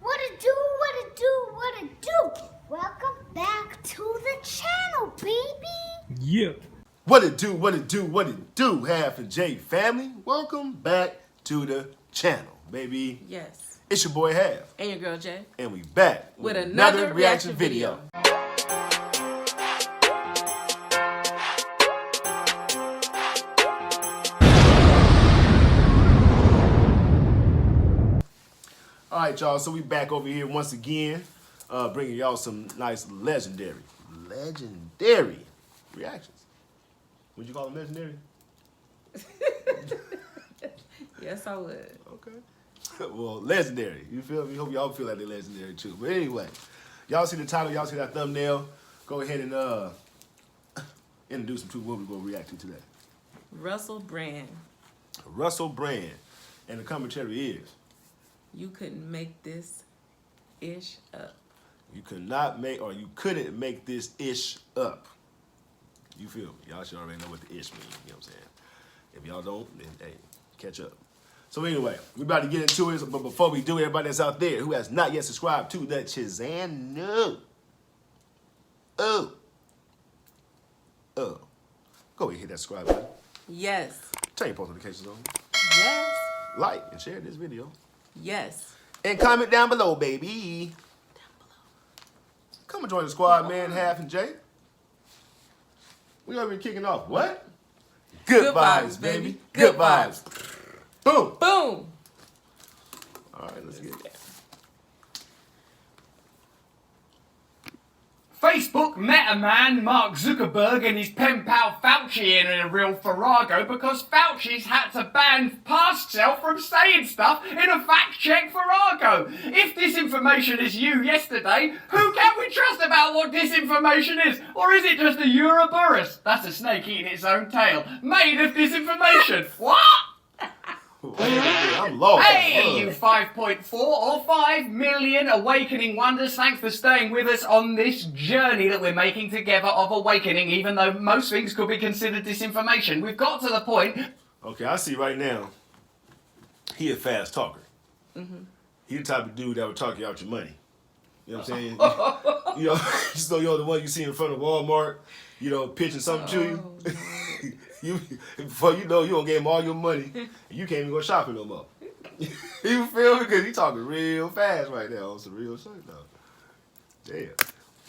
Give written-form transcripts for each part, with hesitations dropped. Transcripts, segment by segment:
What it do, what it do, what it do? Welcome back to the channel, baby. Yeah. What it do, what it do, what it do, Half and J family. Welcome back to the channel, baby. Yes. It's your boy Half. And your girl Jay. And we back with another reaction video. All right, y'all, so we back over here once again, bringing y'all some nice legendary reactions. Would you call them legendary? Yes, I would. Okay. Well, legendary. You feel me? Hope y'all feel like they're legendary too. But anyway, y'all see the title, y'all see that thumbnail. Go ahead and introduce them to what we're going to react to today. Russell Brand. Russell Brand. And the commentary is, you couldn't make this ish up. you couldn't make this ish up. You feel me? Y'all should already know what the ish means, you know what I'm saying? If y'all don't, then hey, catch up. So anyway, we're about to get into it, but before we do, everybody that's out there who has not yet subscribed to the channel, go ahead and hit that subscribe button. Yes. Turn your post notifications on. Yes. Like and share this video. Yes. And comment down below, baby. Down below. Come and join the squad, man, Half and Jay. We already kicking off. What? Good vibes, baby. Good vibes. Boom. Boom. All right, let's get it. Facebook Meta man Mark Zuckerberg and his pen pal Fauci in a real farrago because Fauci's had to ban past self from saying stuff in a fact-check farrago. If disinformation is you yesterday, who can we trust about what disinformation is? Or is it just a Ouroboros? That's a snake eating its own tail, made of disinformation. What? I'm lost. Hey, you 5.4 or 5 million awakening wonders, thanks for staying with us on this journey that we're making together of awakening, even though most things could be considered disinformation. We've got to the point... Okay, I see right now, he a fast talker. Mm-hmm. He the type of dude that would talk you out your money. You know what I'm saying? You know, so you're the one you see in front of Walmart, you know, pitching something to you. No. Before you know, you gonna give him all your money, and you can't even go shopping no more. You feel me? Because he talking real fast right now on some real shit now. Damn.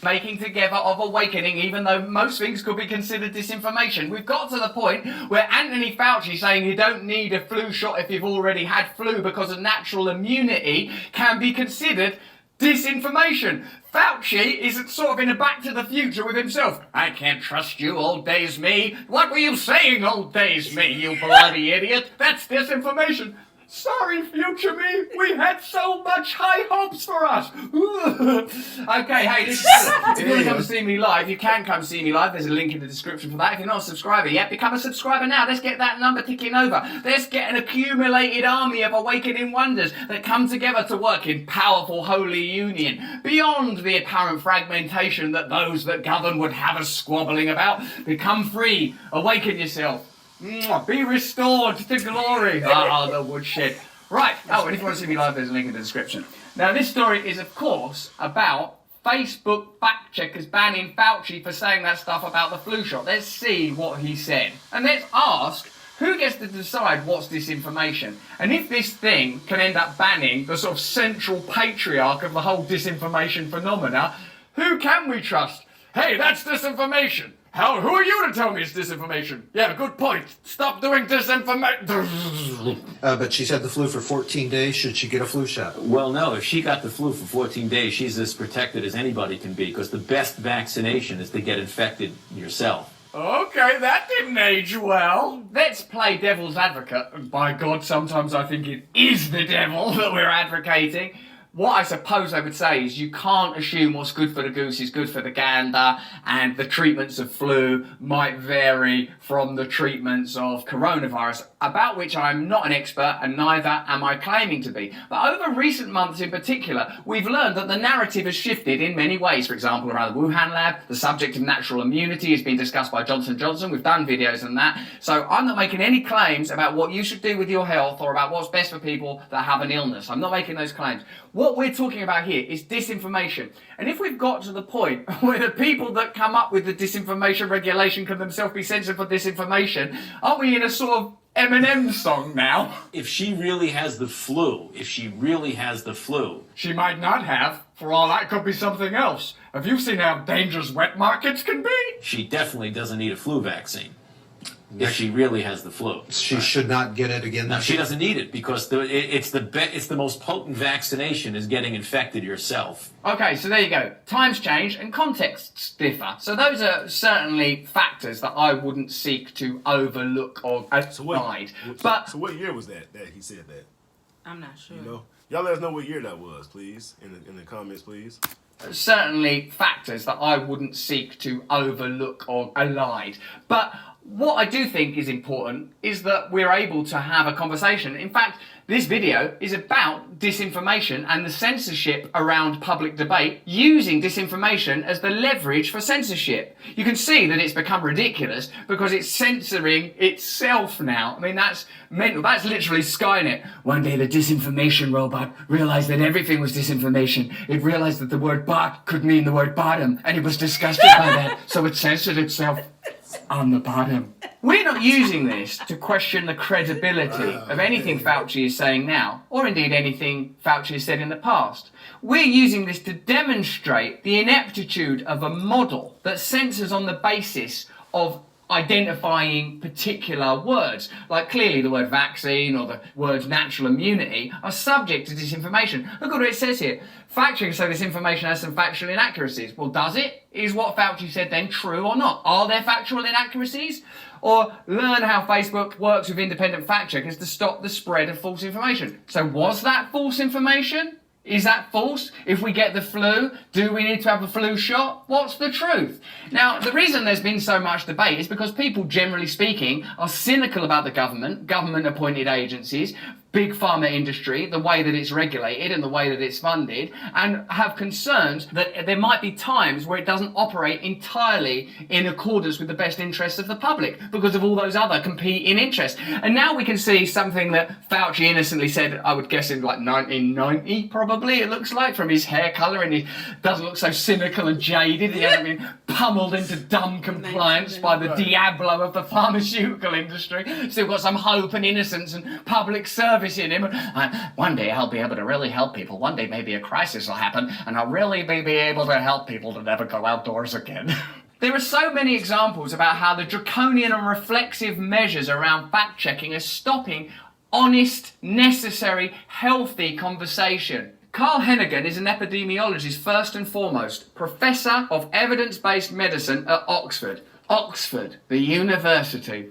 Making together of awakening, even though most things could be considered disinformation. We've got to the point where Anthony Fauci saying you don't need a flu shot if you've already had flu because of natural immunity can be considered disinformation. Fauci is sort of in a back to the future with himself. I can't trust you, old days me. What were you saying, old days me, you bloody idiot? That's disinformation. Sorry, future me. We had so much high hopes for us. Okay, hey, this is if you want to come and see me live, you can come see me live. There's a link in the description for that. If you're not a subscriber yet, become a subscriber now. Let's get that number ticking over. Let's get an accumulated army of awakening wonders that come together to work in powerful holy union. Beyond the apparent fragmentation that those that govern would have us squabbling about. Become free. Awaken yourself. Be restored to glory. Ah, the woodshed. Right. Oh, and if you want to see me live, there's a link in the description. Now, this story is, of course, about Facebook fact-checkers banning Fauci for saying that stuff about the flu shot. Let's see what he said. And let's ask, who gets to decide what's disinformation? And if this thing can end up banning the sort of central patriarch of the whole disinformation phenomena, who can we trust? Hey, that's disinformation. Who are you to tell me it's disinformation? Yeah, good point. Stop doing disinformation. But she's had the flu for 14 days. Should she get a flu shot? Well, no. If she got the flu for 14 days, she's as protected as anybody can be, because the best vaccination is to get infected yourself. Okay, that didn't age well. Let's play devil's advocate. And by God, sometimes I think it is the devil that we're advocating. What I suppose I would say is you can't assume what's good for the goose is good for the gander, and the treatments of flu might vary from the treatments of coronavirus, about which I'm not an expert and neither am I claiming to be. But over recent months in particular, we've learned that the narrative has shifted in many ways. For example, around the Wuhan lab, the subject of natural immunity has been discussed by Johnson & Johnson. We've done videos on that. So I'm not making any claims about what you should do with your health or about what's best for people that have an illness. I'm not making those claims. What What we're talking about here is disinformation. And if we've got to the point where the people that come up with the disinformation regulation can themselves be censored for disinformation, aren't we in a sort of Eminem song now? If she really has the flu, She might not have. For all that could be something else. Have you seen how dangerous wet markets can be? she definitely doesn't need a flu vaccine. If she really has the flu. She should not get it again. No, she doesn't need it because it's the most potent vaccination is getting infected yourself. Okay, so there you go. Times change and contexts differ. So those are certainly factors that I wouldn't seek to overlook or avoid. So what year was that he said that? I'm not sure. You know, y'all let us know what year that was, please, in the comments, please. Certainly factors that I wouldn't seek to overlook or elide. But what I do think is important is that we're able to have a conversation. In fact, this video is about disinformation and the censorship around public debate using disinformation as the leverage for censorship. You can see that it's become ridiculous because it's censoring itself now. I mean, that's mental. That's literally Skynet. One day the disinformation robot realized that everything was disinformation. It realized that the word bot could mean the word bottom, and it was disgusted by that, so it censored itself on the bottom. We're not using this to question the credibility of anything Fauci is saying now, or indeed anything Fauci has said in the past. We're using this to demonstrate the ineptitude of a model that censors on the basis of identifying particular words, like clearly the word vaccine or the words natural immunity are subject to disinformation. Look at what it says here. Fact checkers say this information has some factual inaccuracies. Well, does it? Is what Fauci said then true or not? Are there factual inaccuracies? Or learn how Facebook works with independent fact checkers to stop the spread of false information. So was that false information? Is that false? If we get the flu, do we need to have a flu shot? What's the truth? Now, the reason there's been so much debate is because people, generally speaking, are cynical about the government-appointed agencies, big pharma industry, the way that it's regulated and the way that it's funded, and have concerns that there might be times where it doesn't operate entirely in accordance with the best interests of the public because of all those other competing interests. And now we can see something that Fauci innocently said, I would guess in like 1990 probably, it looks like, from his hair colour, and he doesn't look so cynical and jaded. He hasn't been pummeled into dumb compliance by the Diablo of the pharmaceutical industry. Still got some hope and innocence and public service in him. One day I'll be able to really help people. One day maybe a crisis will happen and I'll really be able to help people to never go outdoors again. There are so many examples about how the draconian and reflexive measures around fact-checking are stopping honest, necessary, healthy conversation. Carl Hennigan is an epidemiologist first and foremost, professor of evidence-based medicine at Oxford. Oxford, the university.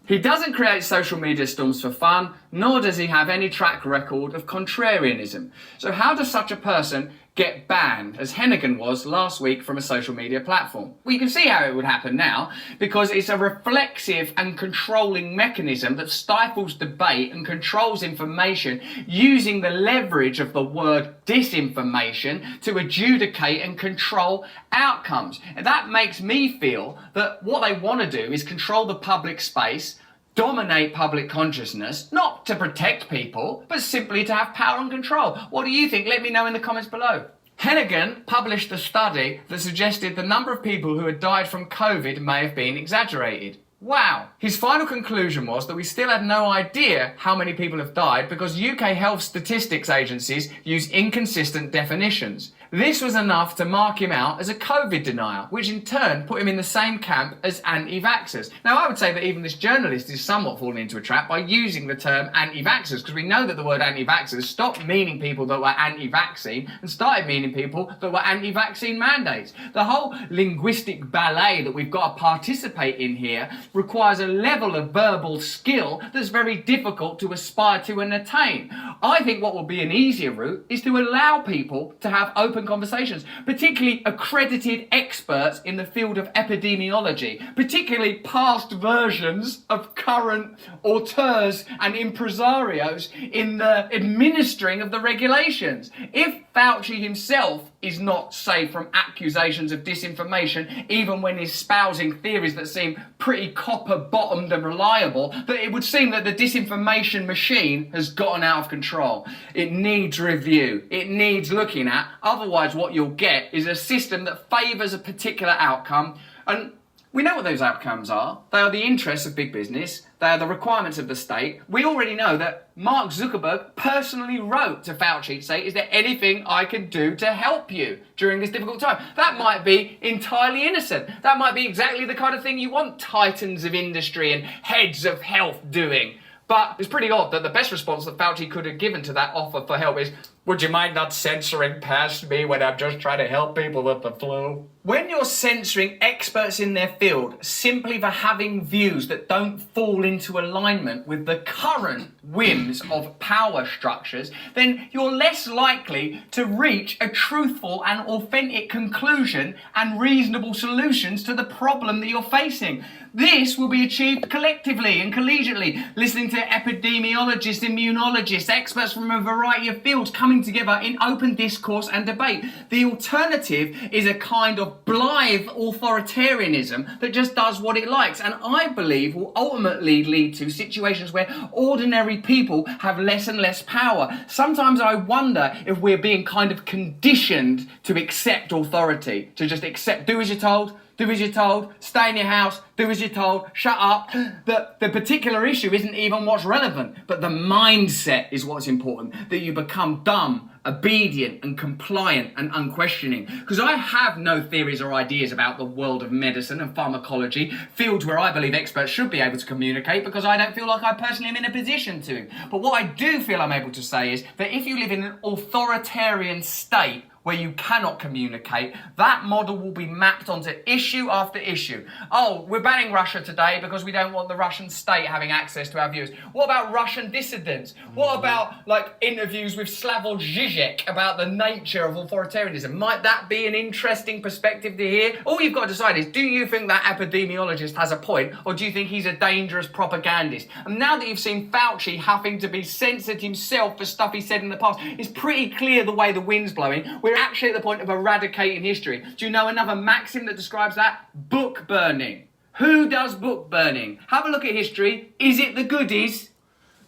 He doesn't create social media storms for fun, nor does he have any track record of contrarianism. So how does such a person get banned, as Hennigan was last week, from a social media platform? Well, you can see how it would happen now, because it's a reflexive and controlling mechanism that stifles debate and controls information using the leverage of the word disinformation to adjudicate and control outcomes. And that makes me feel that what they want to do is control the public space, dominate public consciousness, not to protect people, but simply to have power and control. What do you think? Let me know in the comments below. Hennigan published a study that suggested the number of people who had died from COVID may have been exaggerated. Wow. His final conclusion was that we still had no idea how many people have died because UK health statistics agencies use inconsistent definitions. This was enough to mark him out as a COVID denier, which in turn put him in the same camp as anti-vaxxers. Now, I would say that even this journalist is somewhat falling into a trap by using the term anti-vaxxers, because we know that the word anti-vaxxers stopped meaning people that were anti-vaccine and started meaning people that were anti-vaccine mandates. The whole linguistic ballet that we've got to participate in here requires a level of verbal skill that's very difficult to aspire to and attain. I think what will be an easier route is to allow people to have open conversations, particularly accredited experts in the field of epidemiology, particularly past versions of current auteurs and impresarios in the administering of the regulations. If Fauci himself is not safe from accusations of disinformation, even when espousing theories that seem pretty copper-bottomed and reliable, that it would seem that the disinformation machine has gotten out of control. It needs review. It needs looking at. Otherwise, what you'll get is a system that favours a particular outcome, and we know what those outcomes are. They are the interests of big business. They are the requirements of the state. We already know that Mark Zuckerberg personally wrote to Fauci to say, is there anything I can do to help you during this difficult time? That might be entirely innocent. That might be exactly the kind of thing you want titans of industry and heads of health doing. But it's pretty odd that the best response that Fauci could have given to that offer for help is, would you mind not censoring past me when I'm just trying to help people with the flu? When you're censoring experts in their field simply for having views that don't fall into alignment with the current whims of power structures, then you're less likely to reach a truthful and authentic conclusion and reasonable solutions to the problem that you're facing. This will be achieved collectively and collegiately, listening to epidemiologists, immunologists, experts from a variety of fields coming together in open discourse and debate. The alternative is a kind of blithe authoritarianism that just does what it likes, and I believe will ultimately lead to situations where ordinary people have less and less power. Sometimes I wonder if we're being kind of conditioned to accept authority, to just accept, do as you're told, do as you're told, stay in your house, do as you're told, shut up. The particular issue isn't even what's relevant, but the mindset is what's important, that you become dumb, obedient and compliant and unquestioning. Because I have no theories or ideas about the world of medicine and pharmacology, fields where I believe experts should be able to communicate, because I don't feel like I personally am in a position to. But what I do feel I'm able to say is that if you live in an authoritarian state where you cannot communicate, that model will be mapped onto issue after issue. Oh, we're banning Russia today because we don't want the Russian state having access to our views. What about Russian dissidents? What about, like, interviews with Slavoj Žižek about the nature of authoritarianism? Might that be an interesting perspective to hear? All you've got to decide is, do you think that epidemiologist has a point, or do you think he's a dangerous propagandist? And now that you've seen Fauci having to be censored himself for stuff he said in the past, it's pretty clear the way the wind's blowing. We're actually at the point of eradicating history. Do you know another maxim that describes that? Book burning. Who does book burning? Have a look at history. Is it the goodies?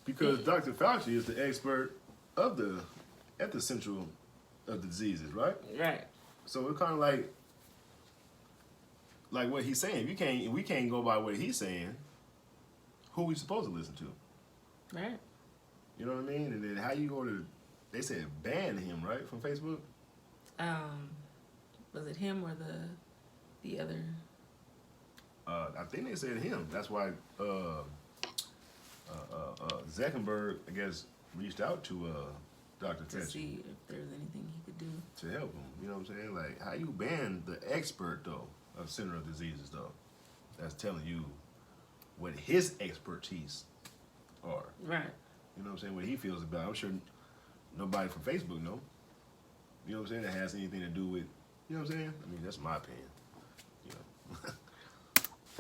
Because Dr. Fauci is the expert of the central of the diseases, right? Right. So it's kind of like what he's saying. We can't go by what he's saying. Who we supposed to listen to? Right. You know what I mean? And then how you go to? They said ban him, right, from Facebook. Was it him or the other? I think they said him. That's why Zuckerberg, I guess, reached out to Dr. To Fauci see if there was anything he could do. to help him. You know what I'm saying? Like, how you ban the expert, though, of center of diseases, though? That's telling you what his expertise are. Right. You know what I'm saying? What he feels about it. I'm sure nobody from Facebook know. You know what I'm saying? That has anything to do with, you know what I'm saying? I mean, that's my opinion. You know.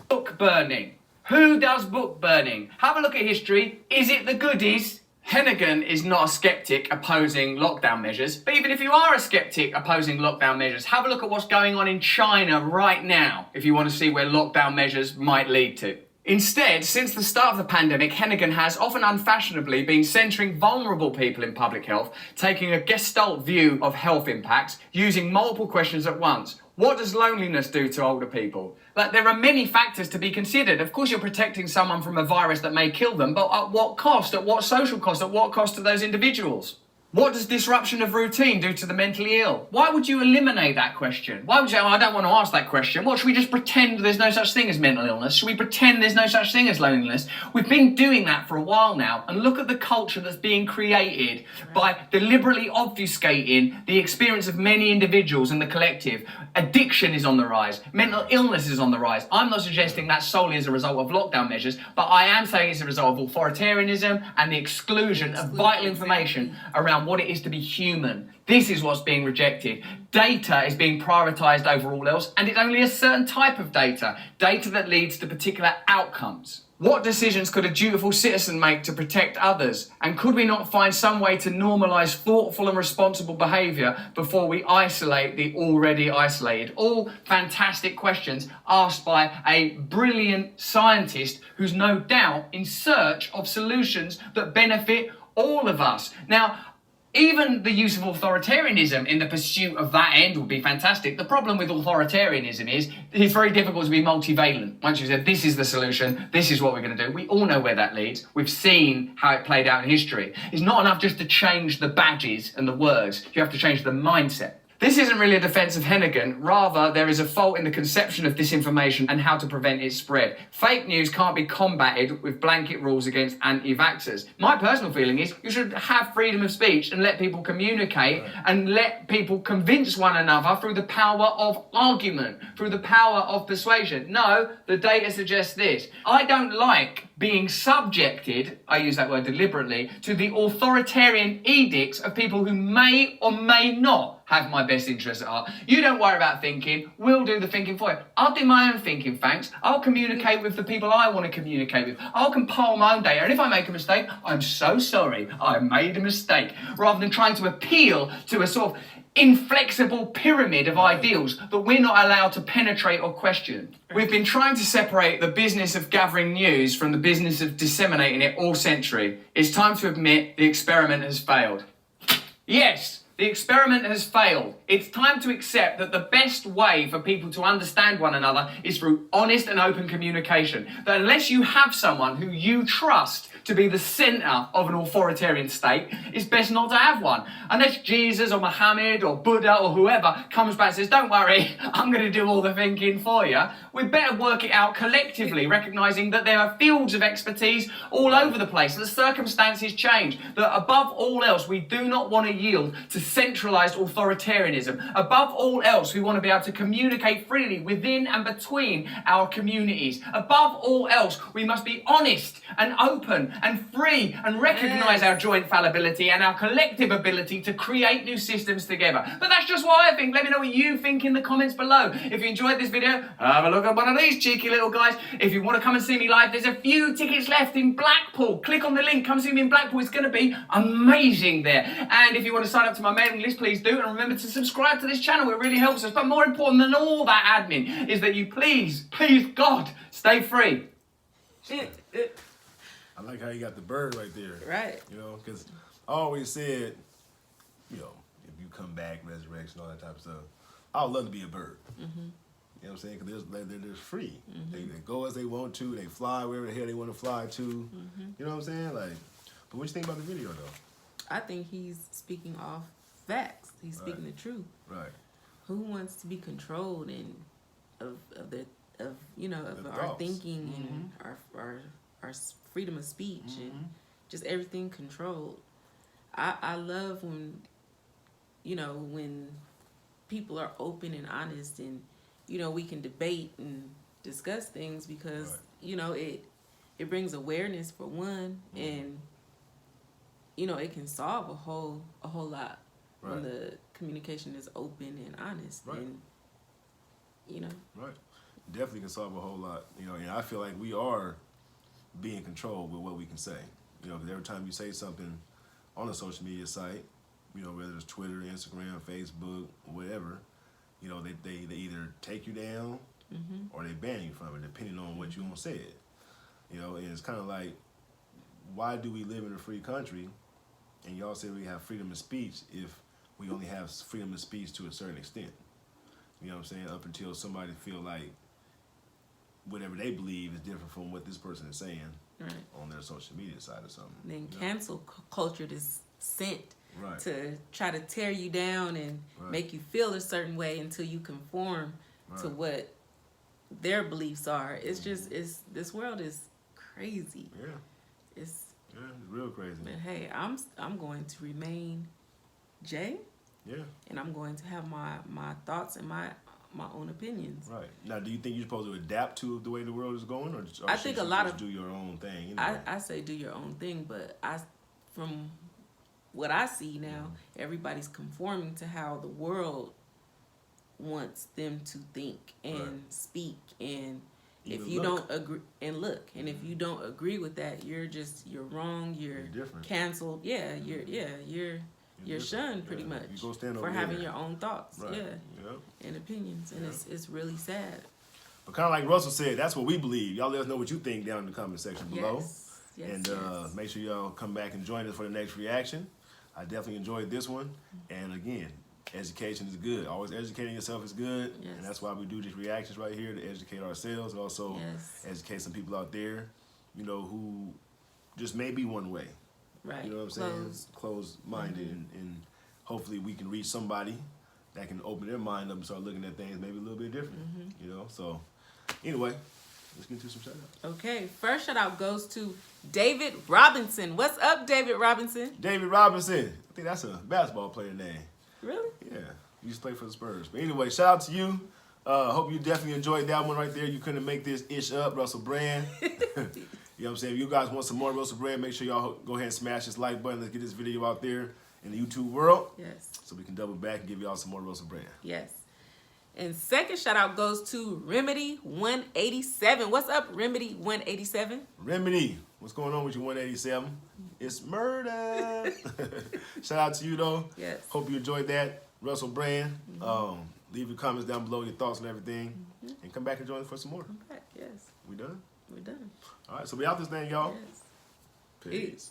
Book burning. Who does book burning? Have a look at history. Is it the goodies? Hennigan is not a skeptic opposing lockdown measures, but even if you are a skeptic opposing lockdown measures, have a look at what's going on in China right now if you want to see where lockdown measures might lead to. Instead, since the start of the pandemic, Hennigan has, often unfashionably, been centering vulnerable people in public health, taking a gestalt view of health impacts, using multiple questions at once. What does loneliness do to older people? Like, there are many factors to be considered. Of course, you're protecting someone from a virus that may kill them, but at what cost? At what social cost? At what cost to those individuals? What does disruption of routine do to the mentally ill? Why would you eliminate that question? Why would you say, oh, I don't want to ask that question? What, should we just pretend there's no such thing as mental illness? Should we pretend there's no such thing as loneliness? We've been doing that for a while now, and look at the culture that's being created by deliberately obfuscating the experience of many individuals in the collective. Addiction is on the rise. Mental illness is on the rise. I'm not suggesting that's solely as a result of lockdown measures, but I am saying it's a result of authoritarianism and the exclusion of vital information around what it is to be human. This is what's being rejected. Data is being prioritised over all else, and it's only a certain type of data that leads to particular outcomes. What decisions could a dutiful citizen make to protect others? And could we not find some way to normalise thoughtful and responsible behaviour before we isolate the already isolated? All fantastic questions asked by a brilliant scientist who's no doubt in search of solutions that benefit all of us. Now, even the use of authoritarianism in the pursuit of that end would be fantastic. The problem with authoritarianism is it's very difficult to be multivalent. Once you said this is the solution, this is what we're going to do, we all know where that leads. We've seen how it played out in history. It's not enough just to change the badges and the words. You have to change the mindset. This isn't really a defence of Hennigan, rather there is a fault in the conception of disinformation and how to prevent its spread. Fake news can't be combated with blanket rules against anti-vaxxers. My personal feeling is you should have freedom of speech and let people communicate and let people convince one another through the power of argument, through the power of persuasion. No, the data suggests this. I don't like being subjected, I use that word deliberately, to the authoritarian edicts of people who may or may not have my best interests at heart. You don't worry about thinking, we'll do the thinking for you. I'll do my own thinking, thanks. I'll communicate with the people I want to communicate with. I'll compile my own data, and if I make a mistake, I'm so sorry, I made a mistake. Rather than trying to appeal to a sort of inflexible pyramid of ideals that we're not allowed to penetrate or question. We've been trying to separate the business of gathering news from the business of disseminating it all century. It's time to admit the experiment has failed. Yes! The experiment has failed. It's time to accept that the best way for people to understand one another is through honest and open communication. That unless you have someone who you trust to be the centre of an authoritarian state, it's best not to have one. Unless Jesus or Muhammad or Buddha or whoever comes back and says, don't worry, I'm going to do all the thinking for you, we better work it out collectively, recognising that there are fields of expertise all over the place, that circumstances change, that above all else we do not want to yield to centralised authoritarianism. Above all else, we want to be able to communicate freely within and between our communities. Above all else, we must be honest and open and free and recognise our joint fallibility and our collective ability to create new systems together. But that's just what I think. Let me know what you think in the comments below. If you enjoyed this video, have a look at one of these cheeky little guys. If you want to come and see me live, there's a few tickets left in Blackpool. Click on the link, come see me in Blackpool. It's going to be amazing there. And if you want to sign up to my mailing list, please do. And remember to subscribe to this channel. It really helps us. But more important than all that admin is that you please God, stay free. I like how you got the bird right there. Right. You know, because I always said, you know, if you come back, resurrection, all that type of stuff, I would love to be a bird. Mm-hmm. You know what I'm saying? Because they're free. Mm-hmm. They go as they want to. They fly wherever the hell they want to fly to. Mm-hmm. You know what I'm saying? Like, but what you think about the video, though? I think he's speaking off facts. He's speaking the truth. Right. Who wants to be controlled and of our thoughts. Thinking and our freedom of speech and just everything controlled. I love when people are open and honest and we can debate and discuss things because it brings awareness for one and it can solve a whole lot when the communication is open and honest and right, definitely can solve a whole lot. And I feel like we are being controlled with what we can say. Because every time you say something on a social media site, whether it's Twitter, Instagram, Facebook, whatever, they either take you down or they ban you from it, depending on what you want to say it. And it's kind of like, why do we live in a free country and y'all say we have freedom of speech if we only have freedom of speech to a certain extent? You know what I'm saying? Up until somebody feel like whatever they believe is different from what this person is saying on their social media side or something. Then cancel culture is sent to try to tear you down and make you feel a certain way until you conform to what their beliefs are. It's just this world is crazy. Yeah. It's real crazy. But hey, I'm going to remain Jay. Yeah. And I'm going to have my thoughts and my own opinions. Right. Now, do you think you're supposed to adapt to the way the world is going, or I think a lot of do your own thing? I say do your own thing, but from what I see now, everybody's conforming to how the world wants them to think and speak and if you don't agree, and look, and if you don't agree with that, you're wrong. You're different. canceled. Yeah, you're shunned pretty much You go stand for over having there. your own thoughts. Right. Yeah, Yep. and opinions, and it's really sad. But kind of like Russell said, that's what we believe. Y'all let us know what you think down in the comment section below. Yes, And yes. make sure y'all come back and join us for the next reaction. I definitely enjoyed this one. And again, education is good. Always educating yourself is good. Yes. And that's why we do these reactions right here, to educate ourselves and also educate some people out there, you know, who just may be one way. Right. You know what I'm saying? Closed-minded. And hopefully we can reach somebody that can open their mind up and start looking at things maybe a little bit different. You know, so anyway, let's get to some shout-outs. Okay, first shout-out goes to David Robinson. What's up, David Robinson? David Robinson. I think that's a basketball player name. Really? Yeah, he used to play for the Spurs. But anyway, shout out to you. Hope you definitely enjoyed that one right there. You couldn't make this ish up, Russell Brand. You know what I'm saying? If you guys want some more Russell Brand, make sure y'all go ahead and smash this like button. Let's get this video out there in the YouTube world. Yes. So we can double back and give y'all some more Russell Brand. Yes. And second shout out goes to Remedy 187. What's up, Remedy 187? Remedy, what's going on with you, 187? It's murder. Shout out to you though. Yes. Hope you enjoyed that, Russell Brand. Leave your comments down below, your thoughts and everything, and come back and join us for some more. Come back. Yes. We done? We're done. All right, so we out this thing, y'all. Yes. Peace.